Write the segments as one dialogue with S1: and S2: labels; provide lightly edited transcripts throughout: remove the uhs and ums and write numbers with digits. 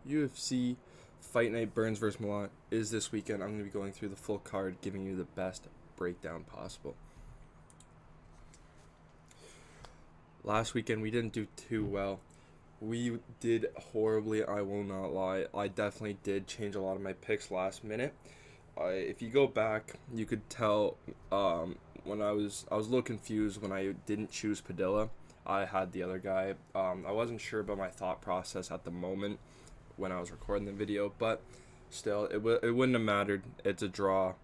S1: UFC Fight Night Burns vs. Malott is this weekend. I'm going to be going through the full card, giving you the best breakdown possible. Last weekend, we didn't do too well. We did horribly, I will not lie. I definitely did change a lot of my picks last minute. If you go back, you could tell when I was a little confused when I didn't choose Padilla. I had the other guy. I wasn't sure about my thought process at the moment when I was recording the video, but still, it wouldn't have mattered. It's a draw.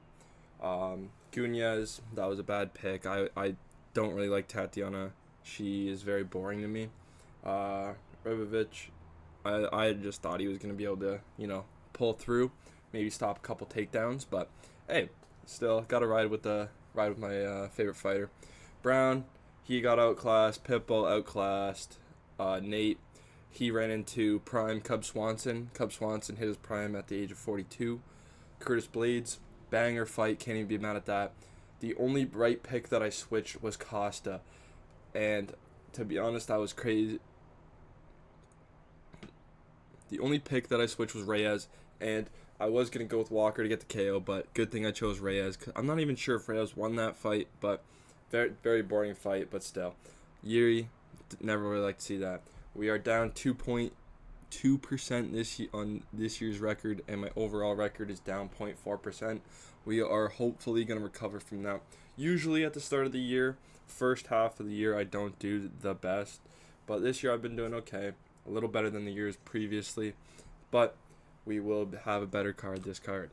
S1: Gunez, that was a bad pick. I don't really like Tatiana. She is very boring to me. Ribovic, I just thought he was going to be able to, pull through, maybe stop a couple takedowns, but hey, still got to ride with my favorite fighter. Brown, he got outclassed. Pitbull outclassed. Nate, he ran into prime Cub Swanson. Cub Swanson hit his prime at the age of 42. Curtis Blades, banger fight, can't even be mad at that. The only right pick that I switched was Costa, and to be honest, I was crazy. The only pick that I switched was Reyes, and I was going to go with Walker to get the KO, but good thing I chose Reyes. I'm not even sure if Reyes won that fight, but very, very boring fight, but still. Yuri, never really like to see that. We are down 2.2% on this year's record, and my overall record is down 0.4%. We are hopefully going to recover from that. Usually at the start of the year, first half of the year, I don't do the best, but this year I've been doing okay. A little better than the years previously, but we will have a better card this card.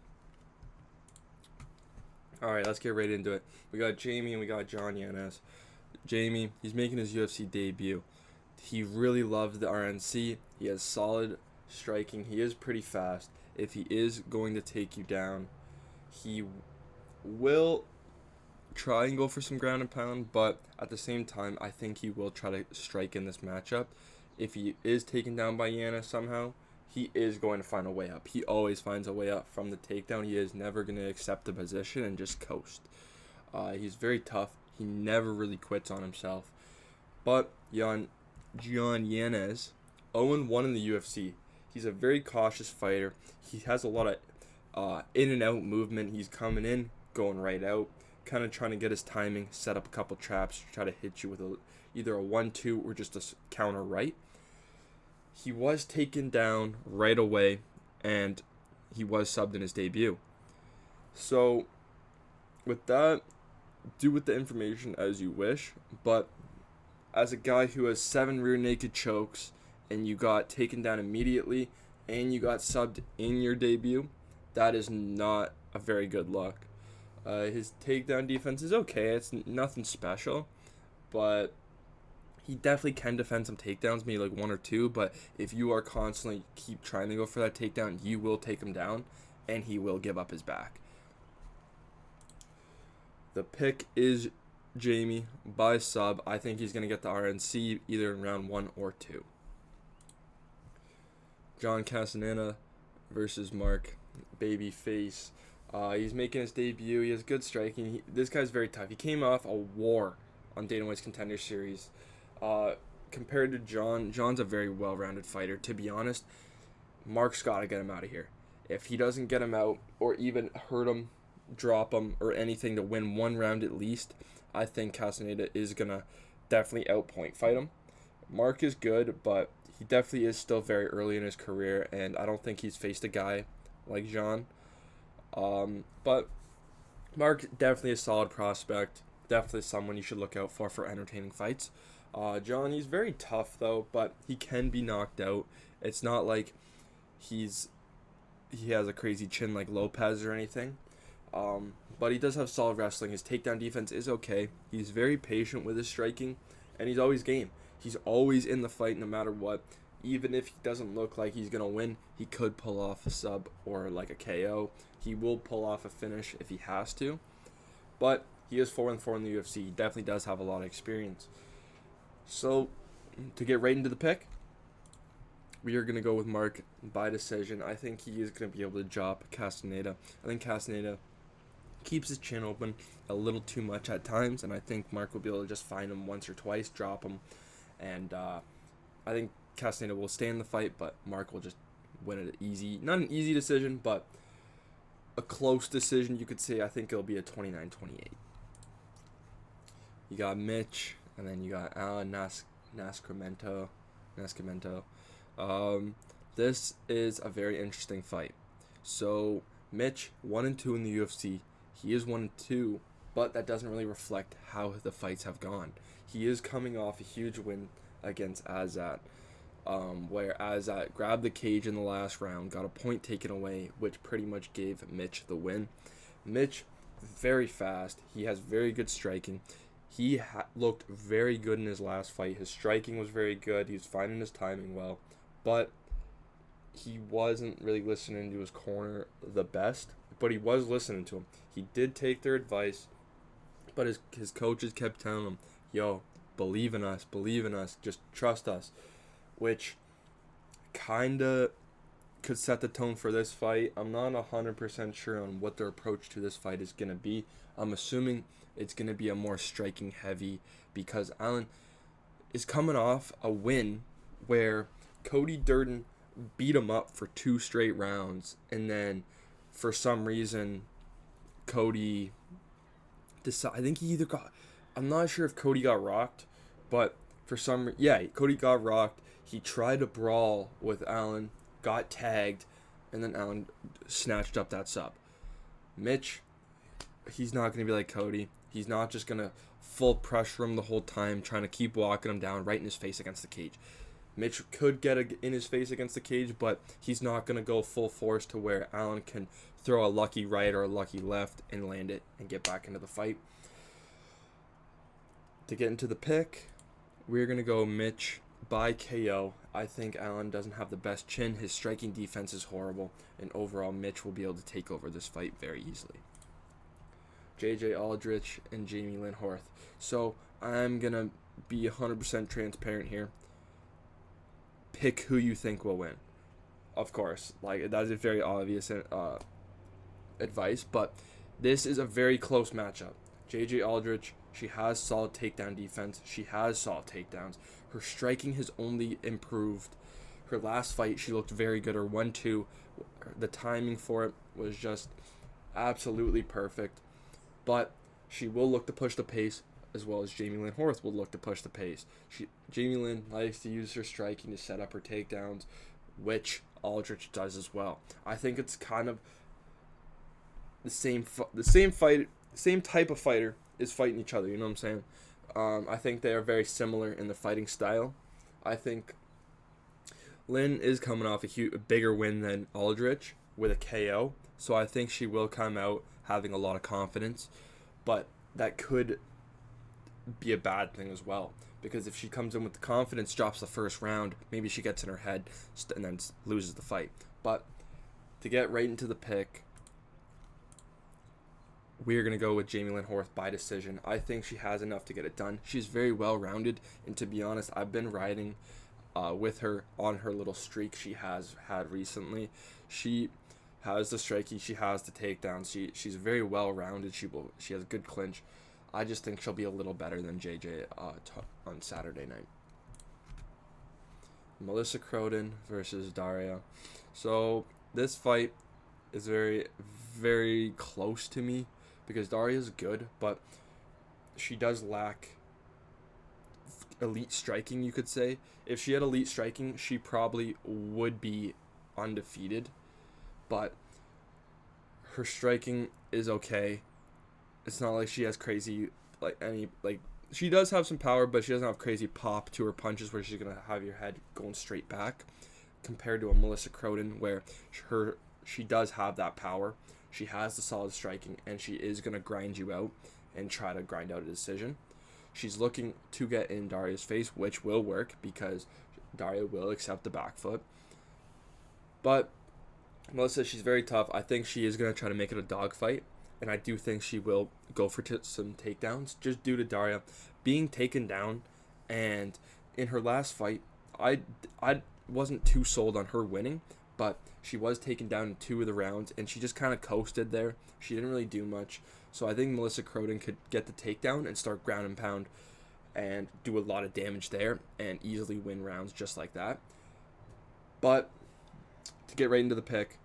S1: Alright, let's get right into it. We got Jamie and we got John Yanez. Jamie, he's making his UFC debut. He really loves the RNC. He has solid striking. He is pretty fast. If he is going to take you down, he will try and go for some ground and pound, but at the same time, I think he will try to strike in this matchup. If he is taken down by Yanez somehow, he is going to find a way up. He always finds a way up from the takedown. He is never going to accept the position and just coast. He's very tough. He never really quits on himself. But John Yanez, 0-1 in the UFC. He's a very cautious fighter. He has a lot of in and out movement. He's coming in, going right out, kind of trying to get his timing, set up a couple traps, try to hit you with either a 1-2 or just a counter right. He was taken down right away, and he was subbed in his debut. So, with that, do with the information as you wish, but as a guy who has 7 rear naked chokes, and you got taken down immediately, and you got subbed in your debut, that is not a very good look. His takedown defense is okay. It's nothing special, but he definitely can defend some takedowns, maybe like 1 or 2, but if you are constantly keep trying to go for that takedown, you will take him down, and he will give up his back. The pick is Jamie by sub. I think he's going to get the RNC either in round 1 or 2. John Castaneda versus Mark Babyface. He's making his debut. He has good striking. This guy's very tough. He came off a war on Dana White's Contender Series. Compared to John's a very well-rounded fighter. To be honest, Mark's got to get him out of here. If he doesn't get him out or even hurt him, drop him, or anything to win 1 round at least, I think Castaneda is going to definitely outpoint fight him. Mark is good, but he definitely is still very early in his career, and I don't think he's faced a guy like John. But Mark definitely a solid prospect. Definitely someone you should look out for entertaining fights. John, he's very tough though, but he can be knocked out. It's not like he has a crazy chin like Lopez or anything. But he does have solid wrestling. His takedown defense is okay. He's very patient with his striking, and he's always game. He's always in the fight no matter what. Even if he doesn't look like he's going to win, he could pull off a sub or like a KO. He will pull off a finish if he has to. But he is 4-4 in the UFC. He definitely does have a lot of experience. So, to get right into the pick, we are going to go with Mark by decision. I think he is going to be able to drop Castaneda. I think Castaneda keeps his chin open a little too much at times, and I think Mark will be able to just find him once or twice, drop him, and I think Castaneda will stay in the fight, but Mark will just win it not an easy decision, but a close decision, you could say. I think it'll be a 29-28. You got Mitch, and then you got Alan Nascimento. This is a very interesting fight. So Mitch 1-2 in the UFC. He is 1-2, but that doesn't really reflect how the fights have gone. He is coming off a huge win against Azat, where Azat grabbed the cage in the last round, got a point taken away, which pretty much gave Mitch the win. Mitch, very fast. He has very good striking. He looked very good in his last fight. His striking was very good. He was finding his timing well, but he wasn't really listening to his corner the best, but he was listening to him. He did take their advice, but his coaches kept telling him, yo, believe in us, just trust us, which kind of could set the tone for this fight. I'm not 100% sure on what their approach to this fight is going to be. I'm assuming it's going to be a more striking heavy, because Allen is coming off a win where Cody Durden beat him up for 2 straight rounds, and then for some reason Cody I think he either got, I'm not sure if Cody got rocked, but Cody got rocked. He tried to brawl with Allen, got tagged, and then Allen snatched up that sub. Mitch, he's not going to be like Cody. He's not just going to full pressure him the whole time, trying to keep walking him down right in his face against the cage. Mitch could get in his face against the cage, but he's not going to go full force to where Allen can throw a lucky right or a lucky left and land it and get back into the fight. To get into the pick, we're going to go Mitch by KO. I think Allen doesn't have the best chin. His striking defense is horrible, and overall Mitch will be able to take over this fight very easily. JJ Aldrich and Jamie Lynn Horth. So I'm going to be 100% transparent here. Pick who you think will win. Of course, like, that is a very obvious advice, but this is a very close matchup. JJ Aldrich, she has solid takedown defense. She has solid takedowns. Her striking has only improved. Her last fight, she looked very good. Her 1-2, the timing for it was just absolutely perfect. But she will look to push the pace, as well as Jamie Lynn Horth will look to push the pace. Jamie Lynn likes to use her striking to set up her takedowns, which Aldrich does as well. I think it's kind of the same type of fighter is fighting each other. You know what I'm saying? I think they are very similar in the fighting style. I think Lynn is coming off a bigger win than Aldrich with a KO, so I think she will come out having a lot of confidence, but that could be a bad thing as well, because if she comes in with the confidence, drops the first round, maybe she gets in her head and then loses the fight. But to get right into the pick, we're going to go with Jamie Lynn Horth by decision. I think she has enough to get it done. She's very well-rounded, and to be honest, I've been riding with her on her little streak she has had recently. She has the striking, she has the takedowns. She's very well-rounded. She has a good clinch. I just think she'll be a little better than JJ on Saturday night. Melissa Croden versus Daria. So this fight is very, very close to me, because Daria's good, but she does lack elite striking, you could say. If she had elite striking, she probably would be undefeated, but her striking is okay. It's not like she has crazy, she does have some power, but she doesn't have crazy pop to her punches where she's going to have your head going straight back, compared to a Melissa Croden where she does have that power. She has the solid striking, and she is going to grind you out and try to grind out a decision. She's looking to get in Daria's face, which will work because Daria will accept the back foot. But Melissa, she's very tough. I think she is going to try to make it a dogfight, and I do think she will go for some takedowns, just due to Daria being taken down. And in her last fight, I wasn't too sold on her winning, but she was taken down in 2 of the rounds, and she just kind of coasted there. She didn't really do much. So I think Melissa Croden could get the takedown and start ground and pound and do a lot of damage there and easily win rounds just like that. But to get right into the pick.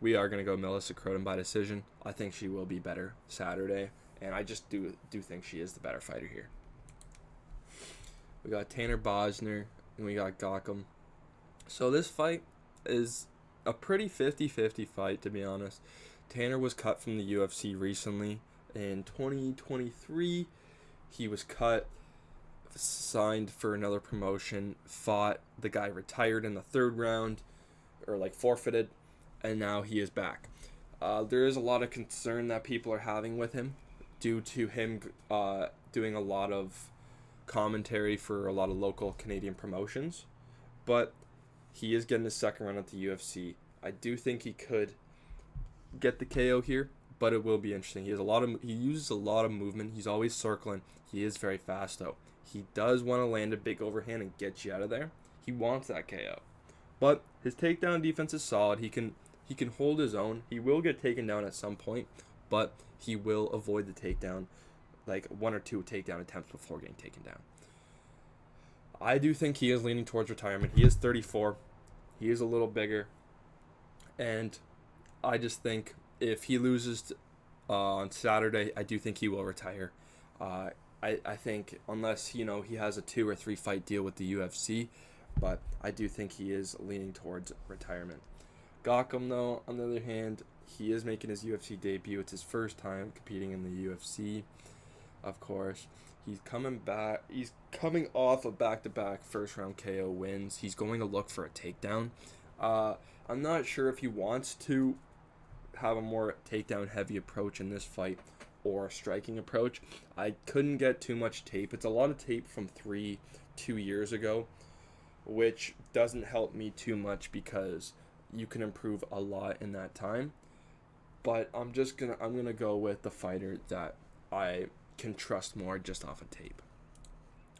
S1: We are going to go Melissa Croton by decision. I think she will be better Saturday, and I just do think she is the better fighter here. We got Tanner Bosner, and we got Gautam. So this fight is a pretty 50-50 fight, to be honest. Tanner was cut from the UFC recently. In 2023, he was cut, signed for another promotion, fought. The guy retired in the third round, or forfeited, and now he is back. There is a lot of concern that people are having with him due to him doing a lot of commentary for a lot of local Canadian promotions, but he is getting his second run at the UFC. I do think he could get the KO here, but it will be interesting. He uses a lot of movement. He's always circling. He is very fast though. He does want to land a big overhand and get you out of there. He wants that KO. But his takedown defense is solid. He can hold his own. He will get taken down at some point, but he will avoid the takedown, like 1 or 2 takedown attempts before getting taken down. I do think he is leaning towards retirement. He is 34. He is a little bigger. And I just think if he loses on Saturday, I do think he will retire. I think unless, he has a 2 or 3 fight deal with the UFC, but I do think he is leaning towards retirement. Gautam, though, on the other hand, he is making his UFC debut. It's his first time competing in the UFC, of course. He's coming back. He's coming off of back-to-back first-round KO wins. He's going to look for a takedown. I'm not sure if he wants to have a more takedown-heavy approach in this fight or a striking approach. I couldn't get too much tape. It's a lot of tape from 2 years ago, which doesn't help me too much because you can improve a lot in that time. But I'm gonna go with the fighter that I can trust more just off of tape.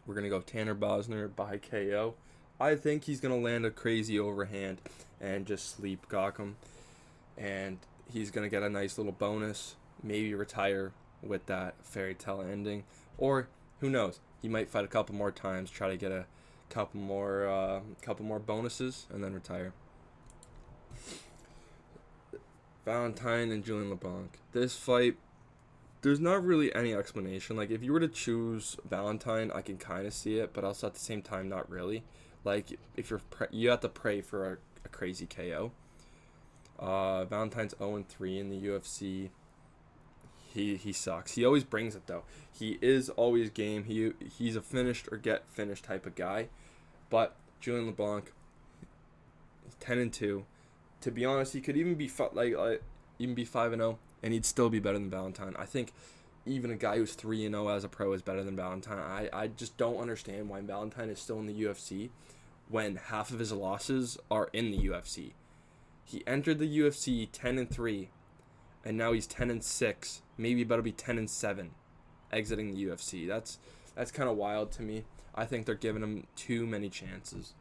S1: We're gonna go Tanner Bosner by KO. I think he's gonna land a crazy overhand and just sleep Gautam, and he's gonna get a nice little bonus, maybe retire with that fairy tale ending, or who knows, he might fight a couple more times, try to get a couple more bonuses, and then retire. Valentine and Julian LeBlanc. This fight, there's not really any explanation. If you were to choose Valentine, I can kind of see it, but also at the same time, not really. If you have to pray for a crazy KO. Valentine's 0-3 in the UFC. He sucks. He always brings it though. He is always game. He's a finished or get finished type of guy. But Julian LeBlanc, 10-2. To be honest, he could even be 5-0, and he'd still be better than Valentine. I think even a guy who's 3-0 as a pro is better than Valentine. I just don't understand why Valentine is still in the UFC when half of his losses are in the UFC. He entered the UFC 10-3, and now he's 10-6. Maybe about to be 10-7, exiting the UFC. That's kind of wild to me. I think they're giving him too many chances.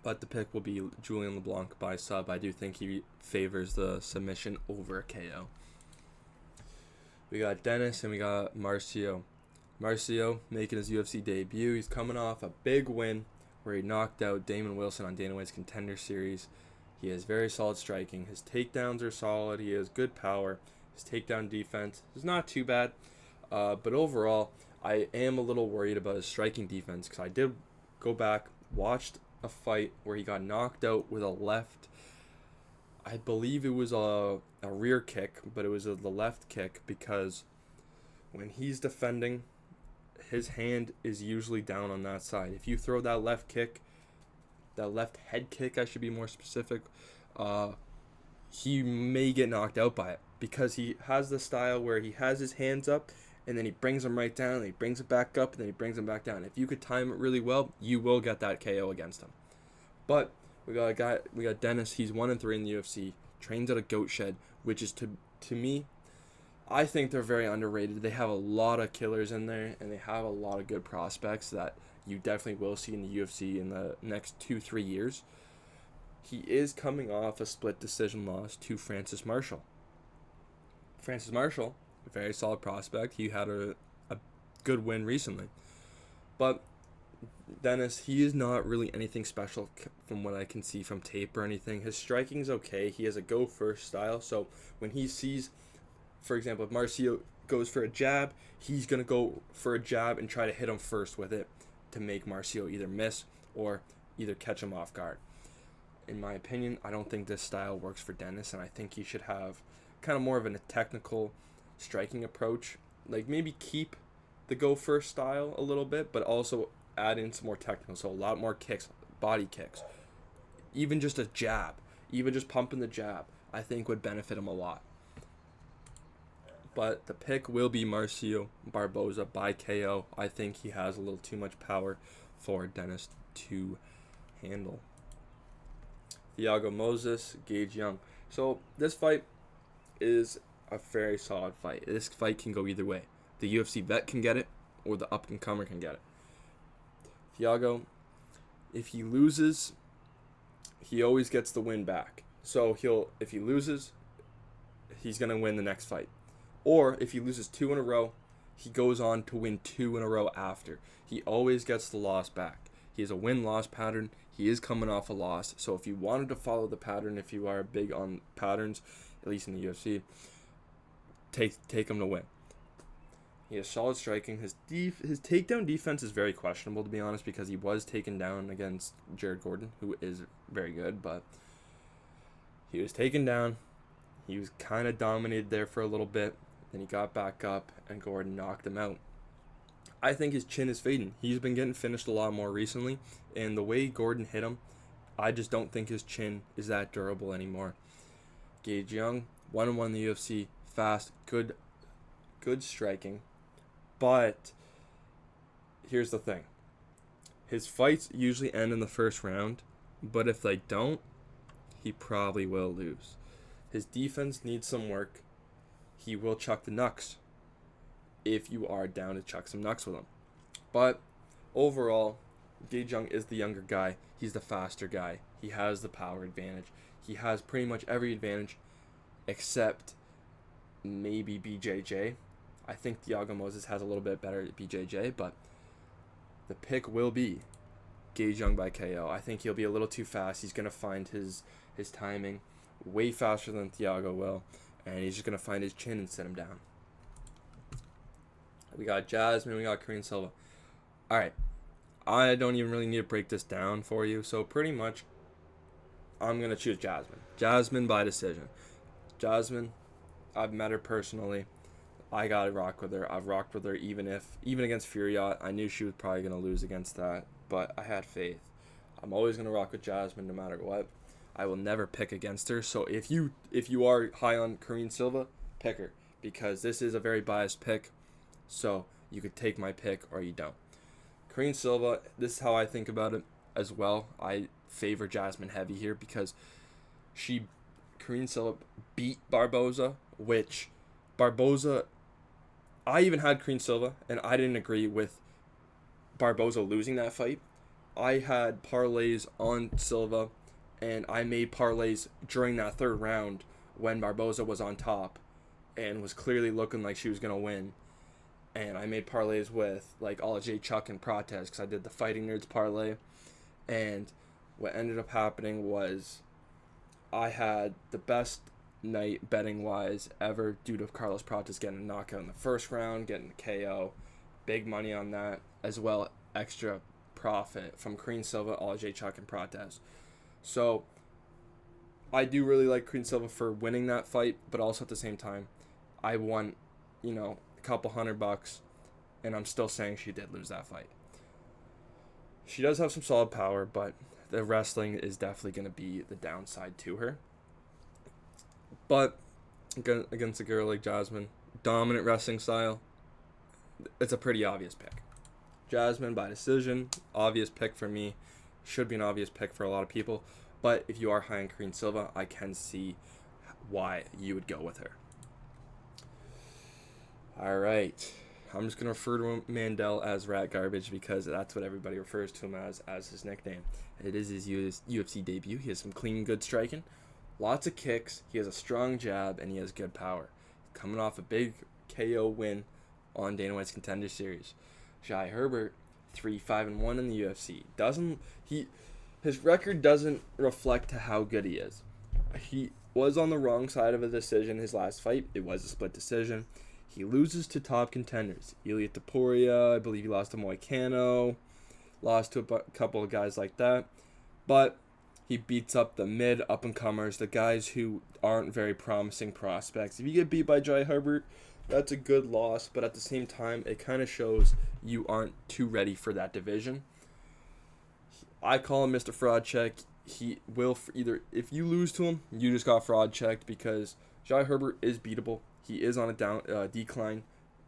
S1: But the pick will be Julian LeBlanc by sub. I do think he favors the submission over a KO. We got Dennis and we got Marcio. Marcio making his UFC debut. He's coming off a big win where he knocked out Damon Wilson on Dana White's Contender Series. He has very solid striking. His takedowns are solid. He has good power. His takedown defense is not too bad. But overall, I am a little worried about his striking defense because I did go back, watched a fight where he got knocked out with a left. I believe it was a rear kick, but it was the left kick because when he's defending, his hand is usually down on that side. If you throw that left kick, that left head kick, I should be more specific, he may get knocked out by it because he has the style where he has his hands up and then he brings them right down, and he brings it back up, and then he brings them back down. If you could time it really well, you will get that KO against him. But we got Dennis. He's 1-3 in the UFC. Trains at a goat shed, which is to me, I think they're very underrated. They have a lot of killers in there, and they have a lot of good prospects that you definitely will see in the UFC in the next 2-3 years. He is coming off a split decision loss to Francis Marshall. Francis Marshall, a very solid prospect. He had a good win recently. But Dennis, he is not really anything special from what I can see from tape or anything. His striking's okay. He has a go first style. So when he sees, for example, if Marcio goes for a jab, he's going to go for a jab and try to hit him first with it to make Marcio either miss or either catch him off guard. In my opinion, I don't think this style works for Dennis, and I think he should have kind of more of a technical striking approach. Like maybe keep the go first style a little bit, but also add in some more technical. So a lot more kicks, body kicks, even just a jab, even just pumping the jab, I think would benefit him a lot. But the pick will be Marcio Barboza by KO. I think he has a little too much power for Dennis to handle. Thiago Moses, Gage Young. So this fight is a very solid fight. This fight can go either way. The UFC vet can get it, or the up-and-comer can get it. Thiago, if he loses, he always gets the win back. So if he loses, he's going to win the next fight. Or if he loses 2 in a row, he goes on to win 2 in a row after. He always gets the loss back. He has a win-loss pattern. He is coming off a loss. So if you wanted to follow the pattern, if you are big on patterns, at least in the UFC, take him to win. He has solid striking. His takedown defense is very questionable, to be honest, because he was taken down against Jared Gordon, who is very good, but he was taken down. He was kind of dominated there for a little bit. Then he got back up, and Gordon knocked him out. I think his chin is fading. He's been getting finished a lot more recently, and the way Gordon hit him, I just don't think his chin is that durable anymore. Gage Young, 1-1 in the UFC, fast, good striking. But here's the thing. His fights usually end in the first round, but if they don't, he probably will lose. His defense needs some work. He will chuck the knucks if you are down to chuck some knucks with him. But overall, Gage Young is the younger guy. He's the faster guy. He has the power advantage. He has pretty much every advantage except maybe BJJ. I think Thiago Moses has a little bit better at BJJ, but the pick will be Gage Young by KO. I think he'll be a little too fast. He's going to find his timing way faster than Thiago will, and he's just going to find his chin and sit him down. We got Jasmine, we got Korean Silva. All right, I don't even really need to break this down for you, so pretty much I'm going to choose Jasmine. Jasmine by decision. Jasmine, I've met her personally. I got to rock with her. I've rocked with her even against Furiat. I knew she was probably going to lose against that, but I had faith. I'm always going to rock with Jasmine no matter what. I will never pick against her. So if you are high on Korean Silva, pick her, because this is a very biased pick. So you could take my pick or you don't. Korean Silva, this is how I think about it as well. I favor Jasmine heavy here because Korean Silva beat Barboza, which Barboza, I even had Korean Silva, and I didn't agree with Barboza losing that fight. I had parlays on Silva, and I made parlays during that third round when Barboza was on top and was clearly looking like she was going to win. And I made parlays with like Alaj, Chuck, and Prates because I did the Fighting Nerds parlay. And what ended up happening was I had the best night betting-wise ever due to Carlos Prates getting a knockout in the first round, getting the KO. Big money on that, as well extra profit from Korean Silva, Alaj, Chuck, and Prates. So I do really like Korean Silva for winning that fight, but also at the same time, I won, a couple $100, and I'm still saying she did lose that fight. She does have some solid power, but the wrestling is definitely going to be the downside to her. But against a girl like Jasmine, dominant wrestling style, it's a pretty obvious pick. Jasmine by decision, obvious pick for me. Should be an obvious pick for a lot of people. But if you are high on Korean Silva, I can see why you would go with her. All right. I'm just going to refer to Mandel as Rat Garbage because that's what everybody refers to him as his nickname. It is his UFC debut. He has some clean, good striking, lots of kicks. He has a strong jab, and he has good power. Coming off a big KO win on Dana White's Contender Series. Jai Herbert, 3-5-1 in the UFC. his record doesn't reflect to how good he is. He was on the wrong side of a decision his last fight. It was a split decision. He loses to top contenders. Ilia Topuria, I believe he lost to Moicano, lost to a couple of guys like that. But he beats up the mid up-and-comers, the guys who aren't very promising prospects. If you get beat by Jai Herbert, that's a good loss, but at the same time, it kind of shows you aren't too ready for that division. I call him Mr. Fraud Check. He will either, if you lose to him, you just got fraud checked, because Jai Herbert is beatable. He is on a decline,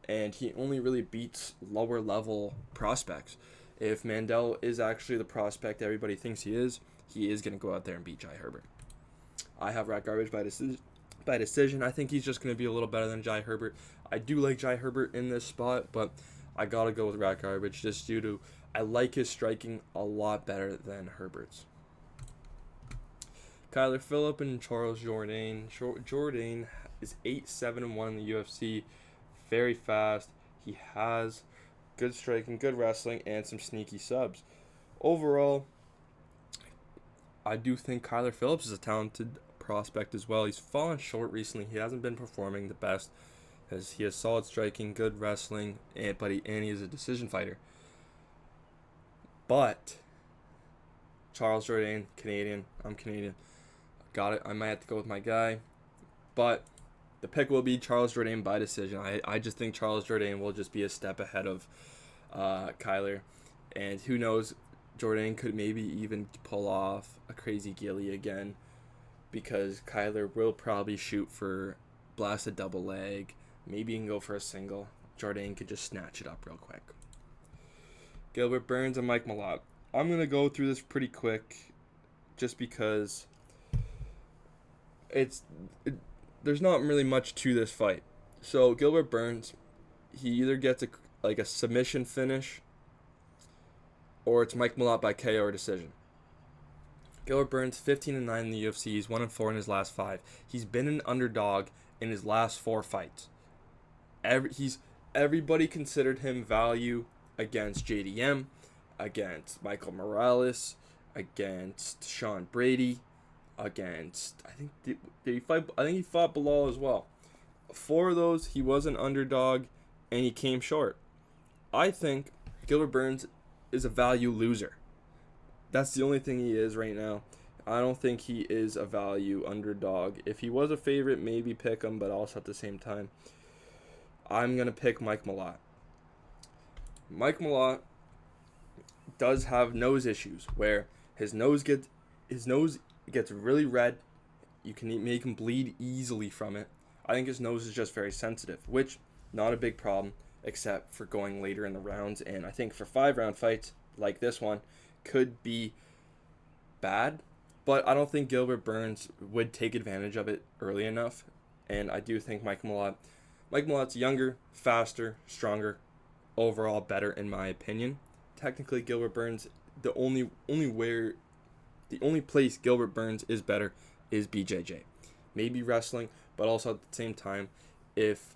S1: and he only really beats lower level prospects. If Mandel is actually the prospect everybody thinks he is going to go out there and beat Jai Herbert. I have Rat Garbage by decision. I think he's just going to be a little better than Jai Herbert. I do like Jai Herbert in this spot, but I got to go with Rat Garbage just due to I like his striking a lot better than Herbert's. Kyler Phillip and Charles Jourdain. Jourdain is 8-7-1 in the UFC. Very fast. He has good striking, good wrestling, and some sneaky subs. Overall, I do think Kyler Phillips is a talented prospect as well. He's fallen short recently. He hasn't been performing the best, as he has solid striking, good wrestling, and he is a decision fighter. But Charles Jourdain, Canadian. I'm Canadian. Got it. I might have to go with my guy. But the pick will be Charles Jourdain by decision. I just think Charles Jourdain will just be a step ahead of Kyler. And who knows, Jourdain could maybe even pull off a crazy ghillie again, because Kyler will probably shoot for blasted double leg. Maybe he can go for a single. Jourdain could just snatch it up real quick. Gilbert Burns and Mike Malott. I'm going to go through this pretty quick just because there's not really much to this fight. So Gilbert Burns, he either gets a submission finish, or it's Mike Malott by KO or decision. Gilbert Burns, 15-9 in the UFC. He's 1-4 in his last 5. He's been an underdog in his last 4 fights. Everybody considered him value against JDM, against Michael Morales, against Sean Brady, against did he fight? I think he fought Bilal as well. 4 of those he was an underdog, and he came short. I think Gilbert Burns is a value loser. That's the only thing he is right now. I don't think he is a value underdog. If he was a favorite, maybe pick him, but also at the same time, I'm going to pick Mike Malott. Mike Malott does have nose issues where his nose gets really red. You can make him bleed easily from it. I think his nose is just very sensitive, which not a big problem except for going later in the rounds, and I think for 5-round fights like this one could be bad, but I don't think Gilbert Burns would take advantage of it early enough, and I do think Mike Malott's younger, faster, stronger, overall better in my opinion. Technically, Gilbert Burns, the only place Gilbert Burns is better is BJJ. Maybe wrestling, but also at the same time, if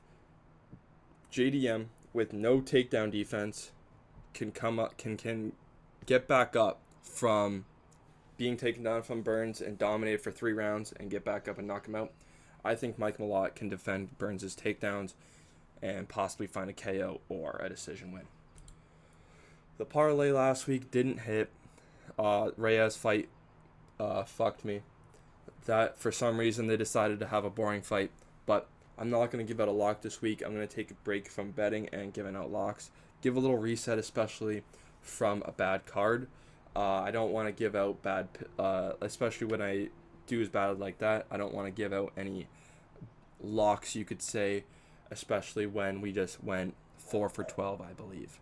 S1: JDM with no takedown defense can come up, can get back up from being taken down from Burns and dominate for 3 rounds and get back up and knock him out, I think Mike Malott can defend Burns' takedowns and possibly find a KO or a decision win. The parlay last week didn't hit. Reyes fight fucked me. That for some reason they decided to have a boring fight, but I'm not going to give out a lock this week. I'm going to take a break from betting and giving out locks. Give a little reset, especially from a bad card. I don't want to give out bad, especially when I do as bad like that. I don't want to give out any locks, you could say, especially when we just went 4 for 12, I believe.